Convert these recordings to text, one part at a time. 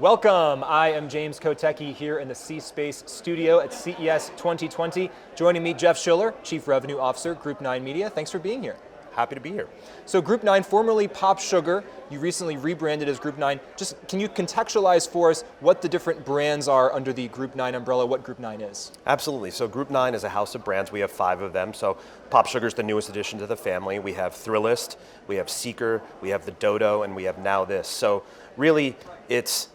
Welcome, I am James Kotecki here in the C-Space studio at CES 2020. Joining me, Geoff Schiller, Chief Revenue Officer, Group 9 Media. Thanks for being here. Happy to be here. So Group 9, formerly Pop Sugar, you recently rebranded as Group 9. Just can you contextualize for us what the different brands are under the Group 9 umbrella, what Group 9 is? Absolutely. So Group 9 is a house of brands. We have 5 of them. So Pop Sugar is the newest addition to the family. We have Thrillist, we have Seeker, we have the Dodo, and we have Now This. So really, it's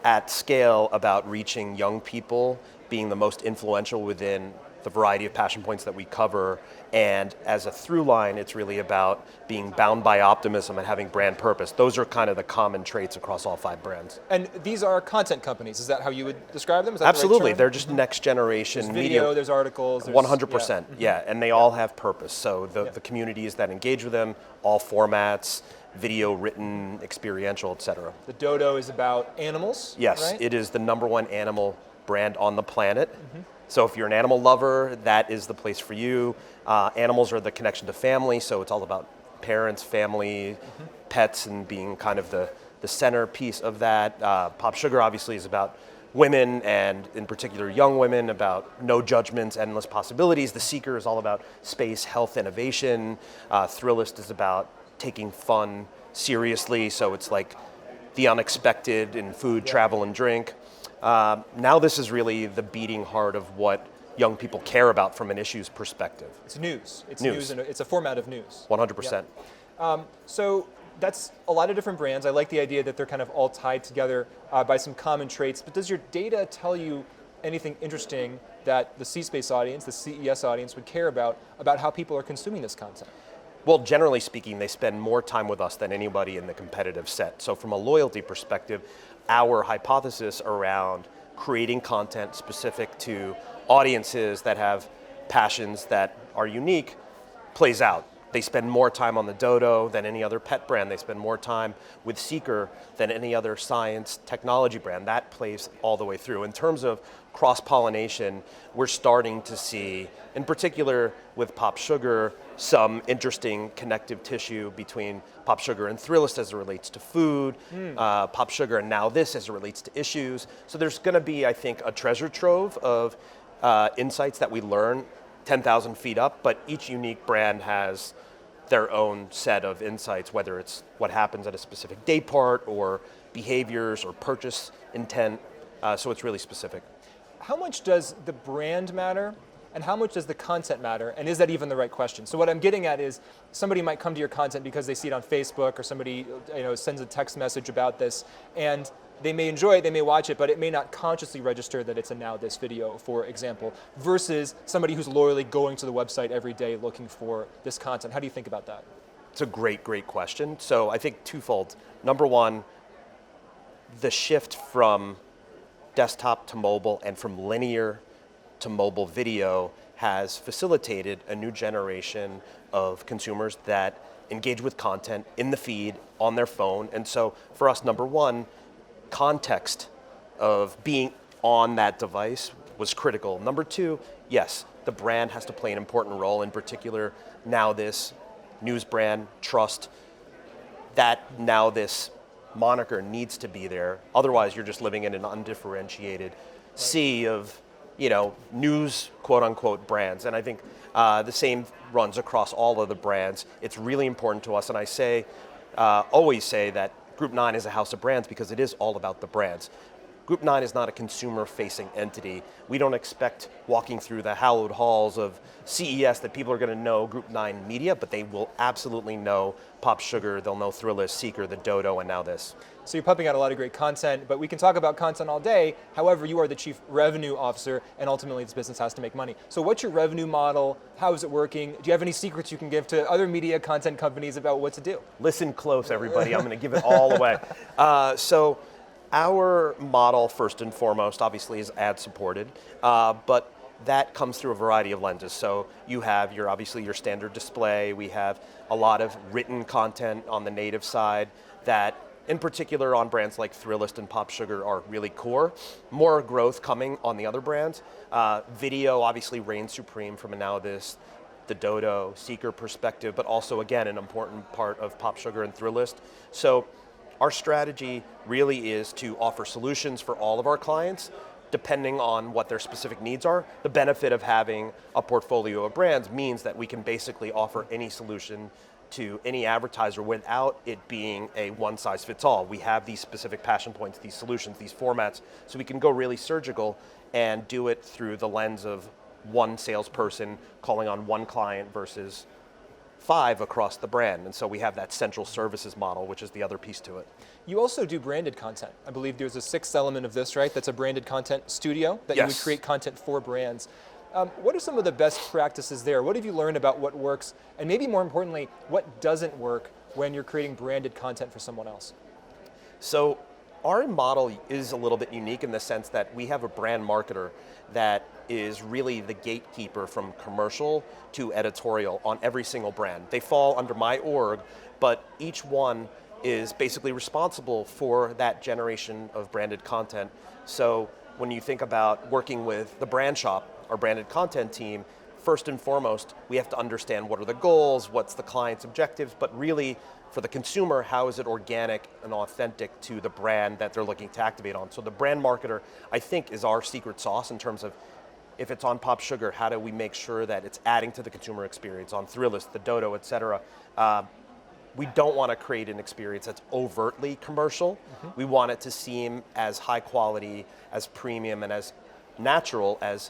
at scale about reaching young people, being the most influential within the variety of passion points that we cover. And as a through line, it's really about being bound by optimism and having brand purpose. Those are kind of the common traits across all 5 brands. And these are content companies. Is that how you would describe them? Is that Absolutely. the right term? They're just next generation There's media. video, there's articles. There's, 100%, yeah. And they all have purpose. So the communities that engage with them, all formats, video, written, experiential, et cetera. The Dodo is about animals, Yes, right? it is the #1 animal brand on the planet. So if you're an animal lover, that is the place for you. Animals are the connection to family, so it's all about parents, family, pets, and being kind of the centerpiece of that. Pop Sugar obviously is about women, and in particular young women, about no judgments, endless possibilities. The Seeker is all about space, health, innovation. Thrillist is about taking fun seriously, so it's like the unexpected in food, travel, and drink. Now this is really the beating heart of what young people care about from an issues perspective. It's news. It's News. and it's a format of news. 100%. So that's a lot of different brands. I like the idea that they're kind of all tied together by some common traits, but does your data tell you anything interesting that the C-Space audience, the CES audience would care about how people are consuming this content? Well, generally speaking, they spend more time with us than anybody in the competitive set. So from a loyalty perspective, our hypothesis around creating content specific to audiences that have passions that are unique plays out. They spend more time on the Dodo than any other pet brand. They spend more time with Seeker than any other science technology brand. That plays all the way through. In terms of cross-pollination, we're starting to see, in particular with Pop Sugar, some interesting connective tissue between Pop Sugar and Thrillist as it relates to food, Pop Sugar and Now This as it relates to issues. So there's going to be, I think, a treasure trove of insights that we learn 10,000 feet up, but each unique brand has their own set of insights, whether it's what happens at a specific day part or behaviors or purchase intent, so it's really specific. How much does the brand matter and how much does the content matter, and is that even the right question? So what I'm getting at is somebody might come to your content because they see it on Facebook or somebody sends a text message about this, and they may enjoy it, they may watch it, but it may not consciously register that it's a Now This video, for example, versus somebody who's loyally going to the website every day looking for this content. How do you think about that? It's a great question. So I think twofold. Number one, the shift from desktop to mobile and from linear to mobile video has facilitated a new generation of consumers that engage with content in the feed, on their phone. And so for us, number one, context of being on that device was critical. Number two, yes, the brand has to play an important role, in particular, Now This, news brand, trust. That Now This moniker needs to be there. Otherwise, you're just living in an undifferentiated sea of, news, quote unquote, brands. And I think the same runs across all of the brands. It's really important to us. And I always say that Group 9 is a house of brands because it is all about the brands. Group 9 is not a consumer-facing entity. We don't expect walking through the hallowed halls of CES that people are going to know Group 9 media, but they will absolutely know Pop Sugar, they'll know Thrillist, Seeker, the Dodo, and Now This. So you're pumping out a lot of great content, but we can talk about content all day. However, you are the Chief Revenue Officer, and ultimately this business has to make money. So what's your revenue model? How is it working? Do you have any secrets you can give to other media content companies about what to do? Listen close, everybody. I'm going to give it all away. So our model, first and foremost, obviously is ad-supported, but that comes through a variety of lenses. So you have obviously your standard display. We have a lot of written content on the native side that, in particular on brands like Thrillist and Pop Sugar, are really core. More growth coming on the other brands. Video obviously reigns supreme from a Now This, the Dodo, Seeker perspective, but also, again, an important part of Pop Sugar and Thrillist. So Our strategy really is to offer solutions for all of our clients, depending on what their specific needs are. The benefit of having a portfolio of brands means that we can basically offer any solution to any advertiser without it being a one-size-fits-all. We have these specific passion points, these solutions, these formats, so we can go really surgical and do it through the lens of one salesperson calling on one client versus 5 across the brand. And so we have that central services model, which is the other piece to it. You also do branded content. I believe there's a 6th element of this, right? That's a branded content studio that you would create content for brands. What are some of the best practices there? What have you learned about what works? And maybe more importantly, what doesn't work when you're creating branded content for someone else? So our model is a little bit unique in the sense that we have a brand marketer that is really the gatekeeper from commercial to editorial on every single brand. They fall under my org, but each one is basically responsible for that generation of branded content. So when you think about working with the brand shop, our branded content team, first and foremost, we have to understand what are the goals, what's the client's objectives, but really for the consumer, how is it organic and authentic to the brand that they're looking to activate on? So the brand marketer, I think, is our secret sauce in terms of if it's on Pop Sugar, how do we make sure that it's adding to the consumer experience on Thrillist, the Dodo, et cetera. We don't want to create an experience that's overtly commercial. Mm-hmm. We want it to seem as high quality, as premium, and as natural as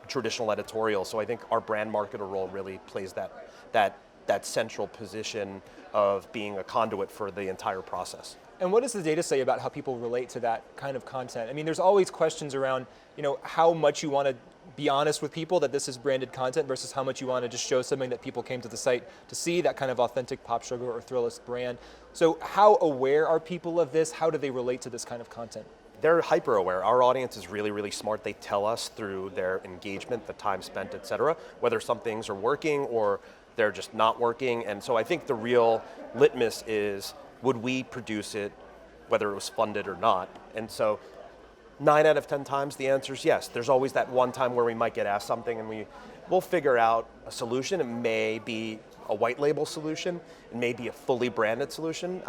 traditional editorial. So I think our brand marketer role really plays that central position of being a conduit for the entire process. And what does the data say about how people relate to that kind of content? I mean, there's always questions around, how much you want to be honest with people that this is branded content versus how much you want to just show something that people came to the site to see, that kind of authentic Pop Sugar or Thrillist brand. So how aware are people of this? How do they relate to this kind of content? They're hyper aware. Our audience is really, really smart. They tell us through their engagement, the time spent, et cetera, whether some things are working or they're just not working. And so I think the real litmus is, would we produce it, whether it was funded or not? And so 9 out of 10 times the answer is yes. There's always that one time where we might get asked something and we'll figure out a solution. It may be a white label solution. It may be a fully branded solution.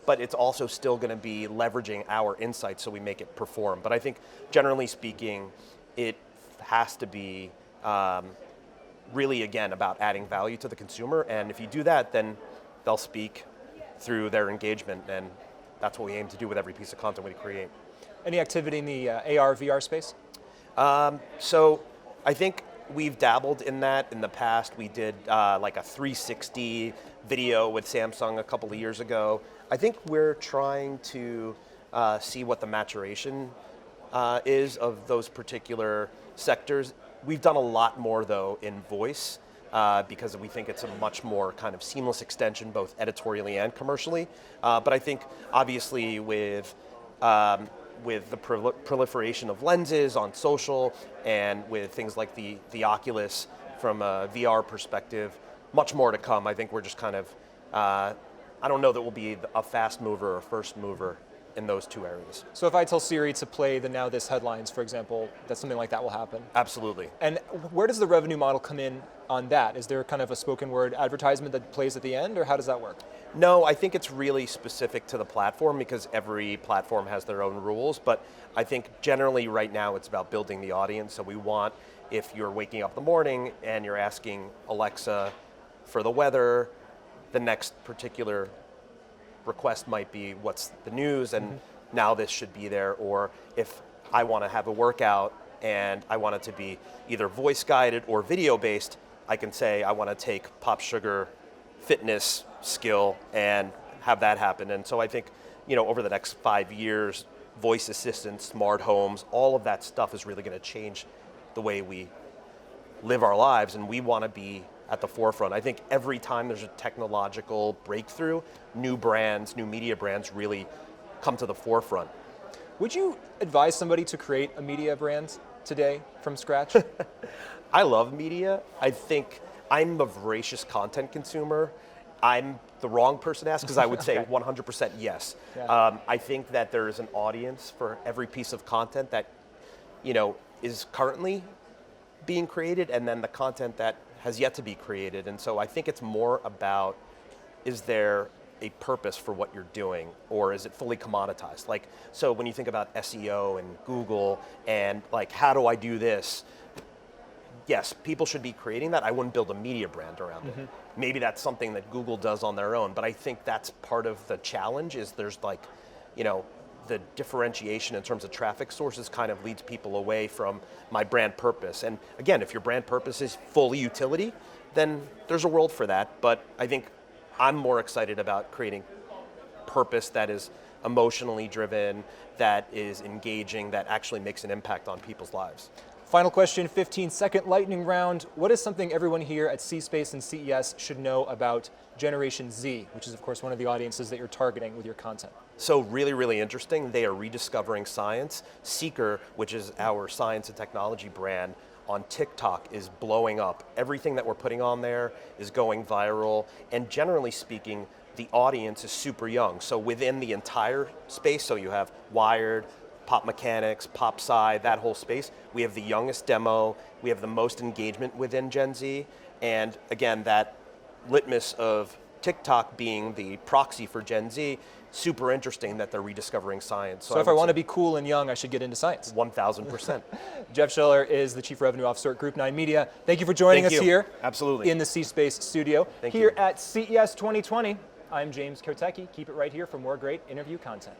But it's also still going to be leveraging our insights so we make it perform. But I think generally speaking, it has to be really, again, about adding value to the consumer. And if you do that, then they'll speak through their engagement. And that's what we aim to do with every piece of content we create. Any activity in the AR, VR space? So I think we've dabbled in that in the past. We did like a 360 video with Samsung a couple of years ago. I think we're trying to see what the maturation is of those particular sectors. We've done a lot more, though, in voice because we think it's a much more kind of seamless extension, both editorially and commercially. But I think, obviously, with the proliferation of lenses on social and with things like the Oculus from a VR perspective, much more to come. I think we're just kind of, I don't know that we'll be a fast mover or first mover in those two areas. So if I tell Siri to play the Now This headlines, for example, that something like that will happen? Absolutely. And where does the revenue model come in on that? Is there kind of a spoken word advertisement that plays at the end, or how does that work? No, I think it's really specific to the platform because every platform has their own rules. But I think generally right now it's about building the audience. So we want, if you're waking up in the morning and you're asking Alexa for the weather, the next particular request might be what's the news, and Now This should be there. Or if I want to have a workout and I want it to be either voice guided or video based, I can say I want to take Pop Sugar fitness skill and have that happen. And so I think, over the next 5 years, voice assistants, smart homes, all of that stuff is really going to change the way we live our lives, and we want to be at the forefront. I think every time there's a technological breakthrough, new brands, new media brands really come to the forefront. Would you advise somebody to create a media brand today from scratch? I love media. I think I'm a voracious content consumer. I'm the wrong person to ask because I would say 100% yes. Yeah. I think that there is an audience for every piece of content that, is currently being created, and then the content that has yet to be created. And so I think it's more about, is there a purpose for what you're doing, or is it fully commoditized? Like, so when you think about SEO and Google and like, how do I do this? Yes, people should be creating that. I wouldn't build a media brand around it. Maybe that's something that Google does on their own, but I think that's part of the challenge is there's like, you know, the differentiation in terms of traffic sources kind of leads people away from my brand purpose. And again, if your brand purpose is fully utility, then there's a world for that. But I think I'm more excited about creating purpose that is emotionally driven, that is engaging, that actually makes an impact on people's lives. Final question, 15-second lightning round. What is something everyone here at C-Space and CES should know about Generation Z, which is of course one of the audiences that you're targeting with your content? So really, really interesting. They are rediscovering science. Seeker, which is our science and technology brand on TikTok, is blowing up. Everything that we're putting on there is going viral. And generally speaking, the audience is super young. So within the entire space, so you have Wired, Pop Mechanics, Pop Sci, that whole space, we have the youngest demo, we have the most engagement within Gen Z, and again, that litmus of TikTok being the proxy for Gen Z, super interesting that they're rediscovering science. So if I want to be cool and young, I should get into science. 1,000%. Geoff Schiller is the Chief Revenue Officer at Group 9 Media. Thank you for joining us here. Absolutely. In the C-Space studio. Thank here you. at CES 2020, I'm James Kotecki. Keep it right here for more great interview content.